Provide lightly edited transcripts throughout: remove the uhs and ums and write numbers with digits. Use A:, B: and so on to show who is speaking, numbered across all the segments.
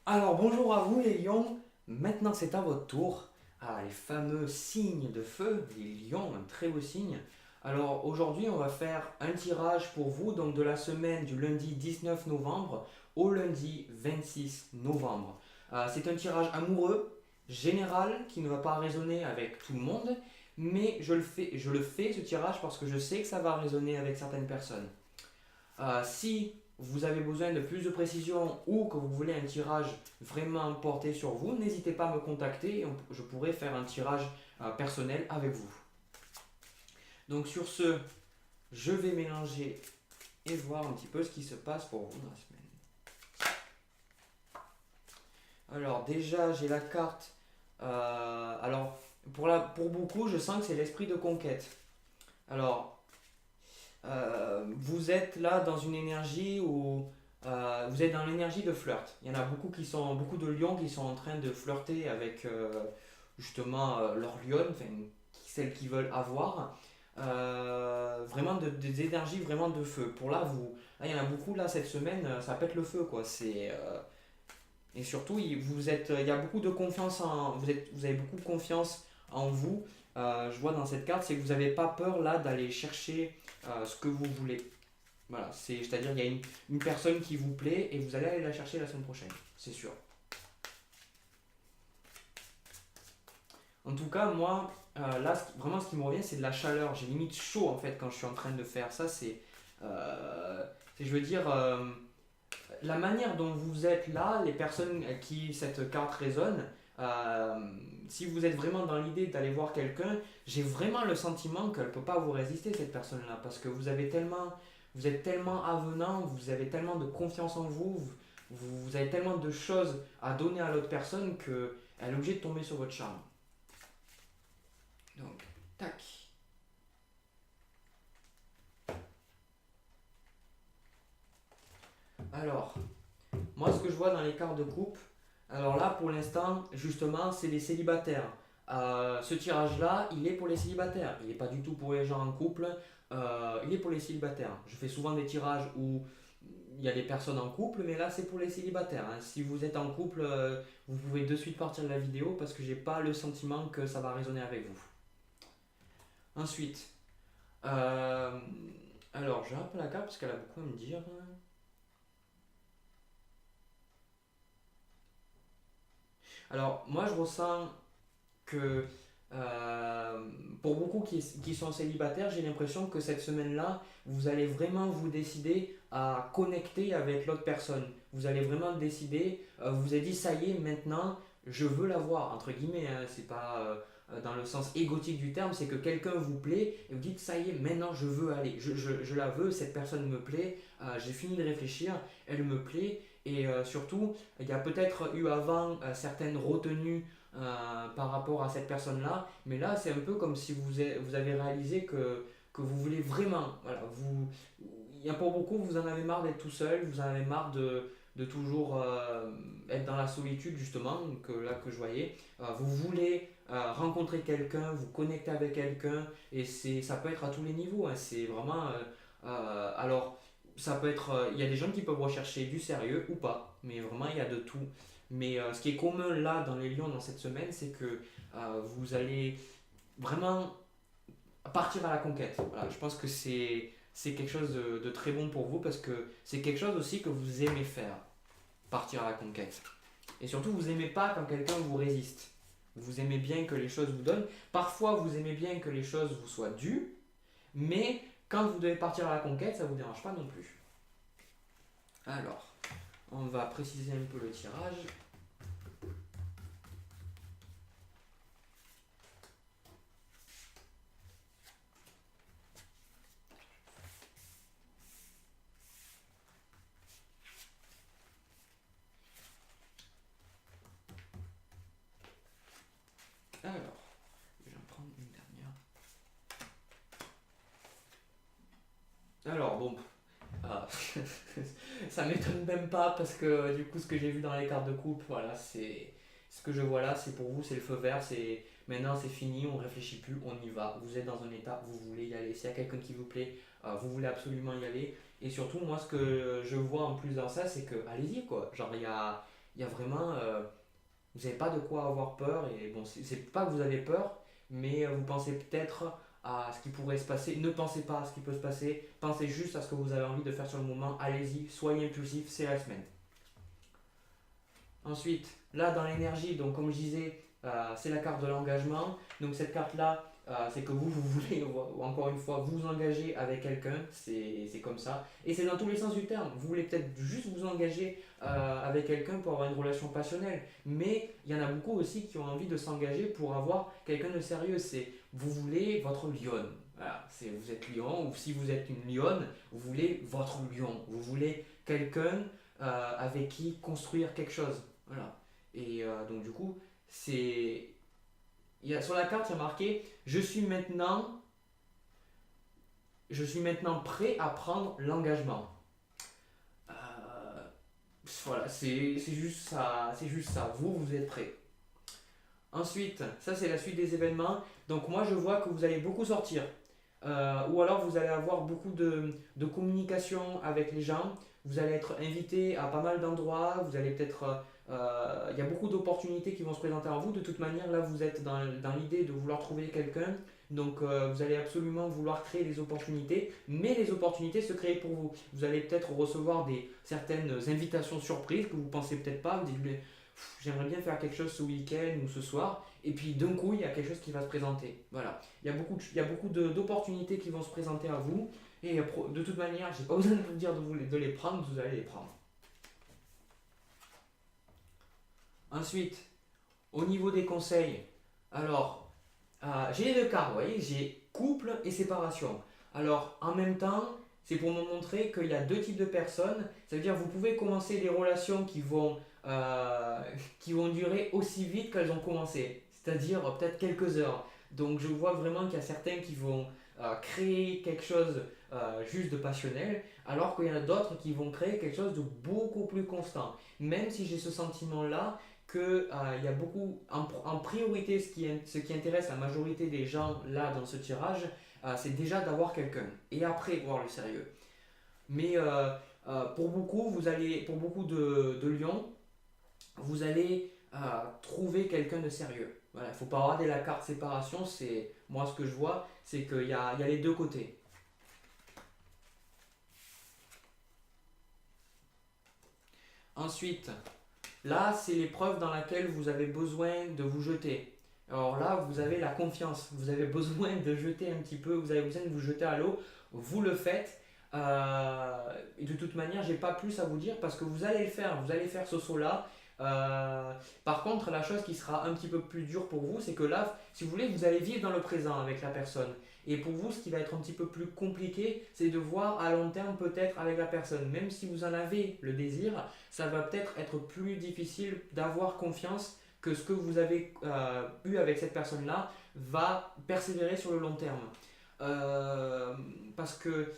A: Alors bonjour à vous les lions, maintenant c'est à votre tour. Ah, les fameux signes de feu, les lions, un très beau signe. Alors aujourd'hui on va faire un tirage pour vous, donc de la semaine du lundi 19 novembre au lundi 26 novembre. C'est un tirage amoureux, général, qui ne va pas résonner avec tout le monde, mais je le fais ce tirage parce que je sais que ça va résonner avec certaines personnes. Si vous avez besoin de plus de précision ou que vous voulez un tirage vraiment porté sur vous, n'hésitez pas à me contacter et je pourrai faire un tirage personnel avec vous. Donc sur ce, je vais mélanger et voir un petit peu ce qui se passe pour vous dans la semaine. Alors déjà, j'ai la carte. Alors pour beaucoup, je sens que c'est l'esprit de conquête. Alors, vous êtes là dans une énergie où vous êtes dans l'énergie de flirt. Il y en a beaucoup de lions qui sont en train de flirter avec justement leur lionne, enfin celles qu'ils veulent avoir. Vraiment des énergies vraiment de feu. Là, il y en a beaucoup là cette semaine, ça pète le feu quoi. Et surtout, il y a beaucoup de confiance vous avez beaucoup de confiance en vous. Je vois dans cette carte, c'est que vous n'avez pas peur là d'aller chercher ce que vous voulez. Voilà, c'est-à-dire il y a une personne qui vous plaît et vous allez aller la chercher la semaine prochaine, c'est sûr. En tout cas, moi, là, vraiment ce qui me revient, c'est de la chaleur. J'ai limite chaud en fait quand je suis en train de faire ça. Je veux dire, la manière dont vous êtes là, les personnes à qui cette carte résonne, euh, si vous êtes vraiment dans l'idée d'aller voir quelqu'un, j'ai vraiment le sentiment qu'elle ne peut pas vous résister, cette personne-là, parce que vous êtes tellement avenant, vous avez tellement de confiance en vous, vous avez tellement de choses à donner à l'autre personne qu'elle est obligée de tomber sur votre charme. Donc, tac. Alors, moi, ce que je vois dans les cartes de coupe, alors là, pour l'instant, justement, c'est les célibataires. Ce tirage-là, il est pour les célibataires. Il n'est pas du tout pour les gens en couple. Il est pour les célibataires. Je fais souvent des tirages où il y a des personnes en couple, mais là, c'est pour les célibataires, hein. Si vous êtes en couple, vous pouvez de suite partir de la vidéo parce que j'ai pas le sentiment que ça va résonner avec vous. Ensuite, euh, alors, je rappelle la carte parce qu'elle a beaucoup à me dire. Alors, moi, je ressens que pour beaucoup qui sont célibataires, j'ai l'impression que cette semaine-là, vous allez vraiment vous décider à connecter avec l'autre personne. Vous allez vraiment décider, vous vous êtes dit, ça y est, maintenant, je veux la voir, entre guillemets, hein, c'est pas dans le sens égotique du terme, c'est que quelqu'un vous plaît et vous dites, ça y est, maintenant, je veux aller, je la veux, cette personne me plaît, j'ai fini de réfléchir, elle me plaît, et surtout, il y a peut-être eu avant certaines retenues par rapport à cette personne-là. Mais là, c'est un peu comme si vous avez réalisé que vous voulez vraiment. Voilà, il y a pour beaucoup, vous en avez marre d'être tout seul, vous en avez marre de toujours être dans la solitude, justement, que je voyais. Vous voulez rencontrer quelqu'un, vous connecter avec quelqu'un, et ça peut être à tous les niveaux, hein. C'est vraiment. Alors, ça peut être. Il y a des gens qui peuvent rechercher du sérieux ou pas, mais vraiment, il y a de tout. Mais ce qui est commun là dans les Lions dans cette semaine, c'est que vous allez vraiment partir à la conquête. Voilà, je pense que c'est quelque chose de très bon pour vous parce que c'est quelque chose aussi que vous aimez faire, partir à la conquête. Et surtout, vous aimez pas quand quelqu'un vous résiste. Vous aimez bien que les choses vous donnent. Parfois, vous aimez bien que les choses vous soient dues, mais quand vous devez partir à la conquête, ça vous dérange pas non plus. Alors, on va préciser un peu le tirage. Alors, je vais en prendre une dernière. Alors, bon, ah, ça m'étonne même pas parce que du coup, ce que j'ai vu dans les cartes de coupe, voilà, c'est ce que je vois là, c'est pour vous, c'est le feu vert, c'est maintenant c'est fini, on réfléchit plus, on y va. Vous êtes dans un état, vous voulez y aller. S'il y a quelqu'un qui vous plaît, vous voulez absolument y aller. Et surtout, moi, ce que je vois en plus dans ça, c'est que allez-y quoi. Genre, il y a vraiment, vous n'avez pas de quoi avoir peur. Et bon, c'est pas que vous avez peur, mais vous pensez peut-être à ce qui pourrait se passer. Ne pensez pas à ce qui peut se passer, pensez juste à ce que vous avez envie de faire sur le moment. Allez-y, soyez impulsif, c'est la semaine. Ensuite, là dans l'énergie, donc comme je disais, c'est la carte de l'engagement. Donc cette carte-là, c'est que vous voulez, encore une fois, vous engager avec quelqu'un, c'est comme ça. Et c'est dans tous les sens du terme. Vous voulez peut-être juste vous engager avec quelqu'un pour avoir une relation passionnelle. Mais il y en a beaucoup aussi qui ont envie de s'engager pour avoir quelqu'un de sérieux. C'est vous voulez votre lionne. Voilà, vous êtes lion, ou si vous êtes une lionne, vous voulez votre lion. Vous voulez quelqu'un avec qui construire quelque chose. Voilà. Et donc du coup, sur la carte, il y a marqué je suis maintenant prêt à prendre l'engagement. Euh, voilà, c'est juste ça, c'est juste ça. Vous êtes prêt. Ensuite, ça c'est la suite des événements. Donc moi, je vois que vous allez beaucoup sortir. Ou alors vous allez avoir beaucoup de communication avec les gens. Vous allez être invité à pas mal d'endroits. Vous allez peut-être. Il y a beaucoup d'opportunités qui vont se présenter à vous. De toute manière, là, vous êtes dans l'idée de vouloir trouver quelqu'un. Donc, vous allez absolument vouloir créer des opportunités. Mais les opportunités se créent pour vous. Vous allez peut-être recevoir certaines invitations surprises que vous ne pensez peut-être pas. Vous dites, mais, j'aimerais bien faire quelque chose ce week-end ou ce soir. Et puis d'un coup, il y a quelque chose qui va se présenter. Voilà. Il y a beaucoup d'opportunités qui vont se présenter à vous. Et de toute manière, je n'ai pas besoin de vous dire de les prendre, vous allez les prendre. Ensuite, au niveau des conseils, alors, j'ai les deux cartes, vous voyez, j'ai couple et séparation. Alors, en même temps, c'est pour me montrer qu'il y a deux types de personnes. Ça veut dire que vous pouvez commencer des relations qui vont durer aussi vite qu'elles ont commencé, c'est-à-dire peut-être quelques heures. Donc, je vois vraiment qu'il y a certains qui vont créer quelque chose juste de passionnel, alors qu'il y en a d'autres qui vont créer quelque chose de beaucoup plus constant. Même si j'ai ce sentiment-là, que il y a beaucoup en priorité ce qui intéresse la majorité des gens là dans ce tirage, c'est déjà d'avoir quelqu'un et après voir le sérieux. Mais pour beaucoup de lions, vous allez trouver quelqu'un de sérieux. Voilà, il ne faut pas regarder la carte séparation, c'est moi ce que je vois, c'est qu'il y a les deux côtés. Ensuite, là, c'est l'épreuve dans laquelle vous avez besoin de vous jeter. Alors là, vous avez la confiance, vous avez besoin de jeter un petit peu, vous avez besoin de vous jeter à l'eau, vous le faites. Et de toute manière, j'ai pas plus à vous dire parce que vous allez faire ce saut-là. Par contre, la chose qui sera un petit peu plus dure pour vous, c'est que là, si vous voulez, vous allez vivre dans le présent avec la personne. Et pour vous, ce qui va être un petit peu plus compliqué, c'est de voir à long terme peut-être avec la personne. Même si vous en avez le désir, ça va peut-être être plus difficile d'avoir confiance que ce que vous avez eu avec cette personne-là va persévérer sur le long terme. Parce que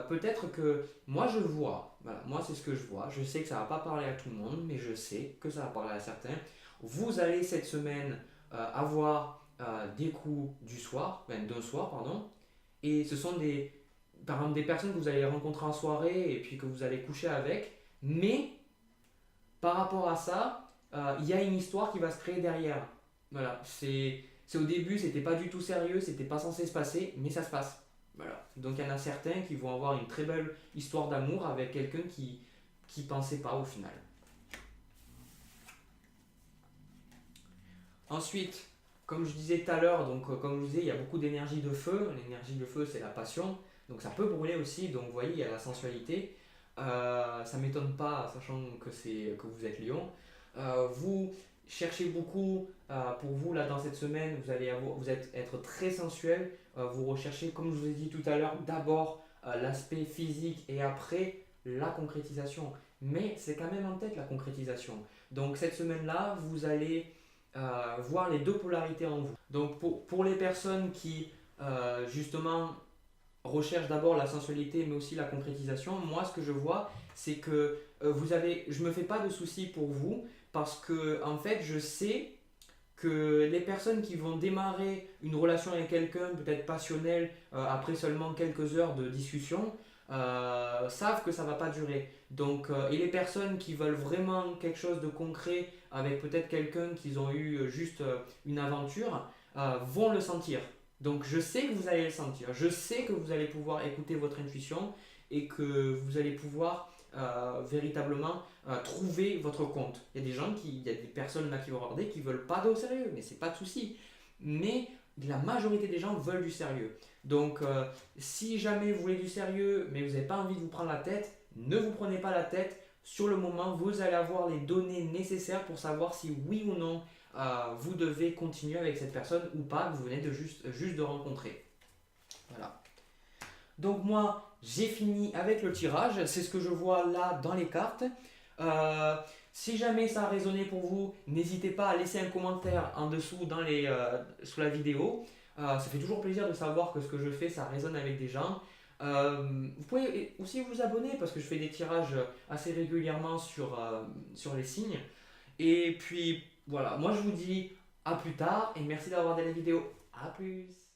A: peut-être que moi je vois, voilà, moi c'est ce que je vois, je sais que ça va pas parler à tout le monde, mais je sais que ça va parler à certains. Vous allez cette semaine avoir des coups du soir, enfin, d'un soir, pardon, et ce sont par exemple des personnes que vous allez rencontrer en soirée et puis que vous allez coucher avec, mais par rapport à ça, il y a une histoire qui va se créer derrière. Voilà, c'est au début, c'était pas du tout sérieux, c'était pas censé se passer, mais ça se passe. Voilà. Donc il y en a certains qui vont avoir une très belle histoire d'amour avec quelqu'un qui pensait pas au final. Ensuite, comme je disais tout à l'heure, donc comme je vous disais, il y a beaucoup d'énergie de feu. L'énergie de feu, c'est la passion. Donc ça peut brûler aussi. Donc vous voyez, il y a la sensualité. Ça m'étonne pas, sachant que vous êtes lion. Vous cherchez beaucoup, pour vous là dans cette semaine, vous êtes être très sensuel. Vous recherchez, comme je vous ai dit tout à l'heure, d'abord l'aspect physique et après la concrétisation. Mais c'est quand même en tête la concrétisation. Donc cette semaine-là, vous allez voir les deux polarités en vous. Donc pour les personnes qui justement recherchent d'abord la sensualité mais aussi la concrétisation, moi ce que je vois c'est que je me fais pas de soucis pour vous parce que en fait je sais que les personnes qui vont démarrer une relation avec quelqu'un, peut-être passionnelle, après seulement quelques heures de discussion, savent que ça va pas durer. Donc, et les personnes qui veulent vraiment quelque chose de concret avec peut-être quelqu'un qu'ils ont eu juste une aventure, vont le sentir. Donc je sais que vous allez le sentir, je sais que vous allez pouvoir écouter votre intuition et que vous allez pouvoir véritablement trouver votre compte. Il y a des personnes là qui vont regarder qui veulent pas d'eau sérieux, mais c'est pas de souci. Mais la majorité des gens veulent du sérieux. Donc si jamais vous voulez du sérieux, mais vous n'avez pas envie de vous prendre la tête, ne vous prenez pas la tête. Sur le moment, vous allez avoir les données nécessaires pour savoir si oui ou non vous devez continuer avec cette personne ou pas que vous venez de juste de rencontrer. Voilà. Donc moi, j'ai fini avec le tirage. C'est ce que je vois là dans les cartes. Euh, Si jamais ça a résonné pour vous, n'hésitez pas à laisser un commentaire en dessous sous la vidéo. Ça fait toujours plaisir de savoir que ce que je fais, ça résonne avec des gens. Vous pouvez aussi vous abonner parce que je fais des tirages assez régulièrement sur les signes. Et puis voilà, moi je vous dis à plus tard et merci d'avoir regardé la vidéo. À plus.